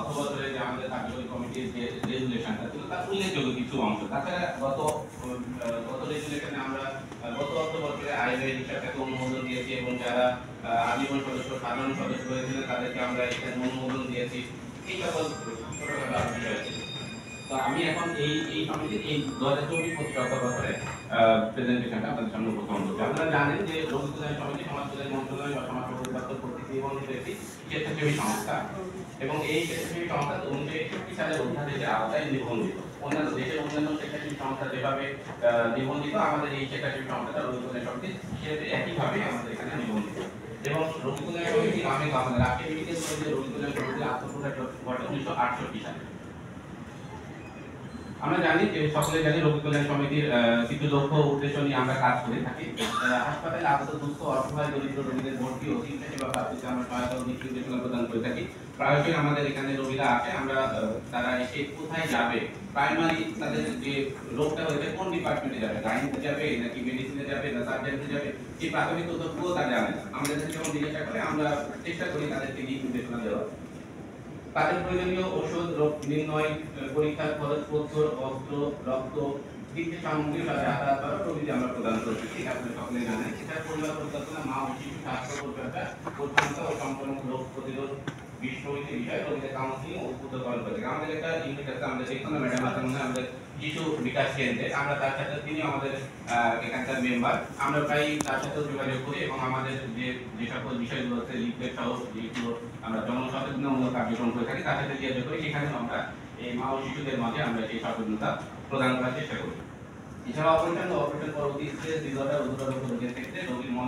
অর্থ বছরে যে আমাদের কার্যকরী কমিটির যে রেজুলেশনটা ছিল তার উল্লেখযোগ্য কিছু অংশ। তাছাড়া গত রেজুলেশনে আমরা গত অর্থ বছরে আয় ব্যয় হিসাবটাকে অনুমোদন দিয়েছি এবং যারা আজীবন সদস্য সাধারণ সদস্য হয়েছিলেন তাদেরকে আমরা এখানে অনুমোদন দিয়েছি। এই সকল ছোটখাটো বিষয় ছিল। তো আমি এখন এই সমিতির এই 2024-25 অর্থ বছরে প্রেজেন্টেশনটা আপনাদের সামনে উপস্থাপন করছি। আপনারা জানেন যে রোগী কল্যাণ সমিতি সমাজ কল্যাণ মন্ত্রণালয় বা সমাজ কল্যাণ দপ্তর কর্তৃক নিবন্ধিত একটি স্বেচ্ছাসেবী সংস্থা এবং এই স্বেচ্ছাসেবী সংস্থা 1961 সালের অধ্যাদেশের আওতায় নিবন্ধিত। অন্যান্য দেশের অন্যান্য স্বেচ্ছাসেবী সংস্থা যেভাবে নিবন্ধিত, আমাদের এই স্বেচ্ছাসেবী সংস্থাটা রোগী কল্যাণ সমিতি সেভাবে একইভাবে আমাদের এখানে নিবন্ধিত। এবং রোগী কল্যাণ সমিতি নামে আমাদের রাষ্ট্রীয় মেডিকেল কলেজের রোগী কল্যাণ সমিতির আত্মপ্রকাশ ঘটে 1968 সালে। আমরা জানি যে সকলে জানি রোগী কল্যাণ সমিতির কিছু লক্ষ্য উদ্দেশ্য নিয়ে আমরা কাজ করে থাকি। হাসপাতালে আহত দুঃস্থ অসহায় দরিদ্র রোগীদের ভর্তি ও চিকিৎসা সেবা প্রাপ্তিতে আমরা সহায়তা ও দিক নির্দেশনা প্রদান করে থাকি। প্রায়শই আমাদের এখানে রোগীরা আসে, আমরা তারা এসে কোথায় যাবে, প্রাইমারি তাদের যে রোগটা হয়েছে কোন ডিপার্টমেন্টে যাবে, গাইনিতে যাবে নাকি মেডিসিনে যাবে না সার্জারিতে যাবে, এই প্রাথমিক তথ্যগুলো তারা জানে না। আমাদের কাছে যখন জিজ্ঞাসা করে আমরা চেষ্টা করি তাদেরকে দিক নির্দেশনা দেওয়ার। তাদের প্রয়োজনীয় ওষুধ, রোগ নির্ণয়, পরীক্ষার খরচপত্র, অস্ত্র, রক্ত, চিকিৎসা সামগ্রী বা যাতায়াত করা প্রভৃতি আমরা প্রদান করে থাকি। আপনি সকলে জানেন এটা পরিবার পরিকল্পনা, মা ও শিশু স্বাস্থ্য পরিচর্যা, প্রধানত ও সংক্রমক রোগ প্রতিরোধ বিষয়টি বিষয় রোগীদের কাউন্সিলিং ও উদ্বোধন করে থাকি। আমাদের একটা ইউনিট আছে, আমাদের সেখানে ম্যাডাম আছেন আমাদের শিশু বিকাশ কেন্দ্রে, আমরা তার সাথে তিনি আমাদের এখানকার মেম্বার, আমরা প্রায় তার সাথেও যোগাযোগ করি এবং আমাদের যে সকল বিষয়গুলো আছে লিফলেট সহ যেগুলো আমরা জনসচেতনমূলক কার্যক্রম করে থাকি তার সাথে যোগাযোগ করি। সেখানে আমরা এই মা ও শিশুদের মাঝে আমরা সেই সচেতনতা প্রদান করার চেষ্টা করি। এছাড়া অপারেশন পরবর্তী স্টেজ দৃঢ়তা ও দুর্বল রোগের ক্ষেত্রে রোগীর মন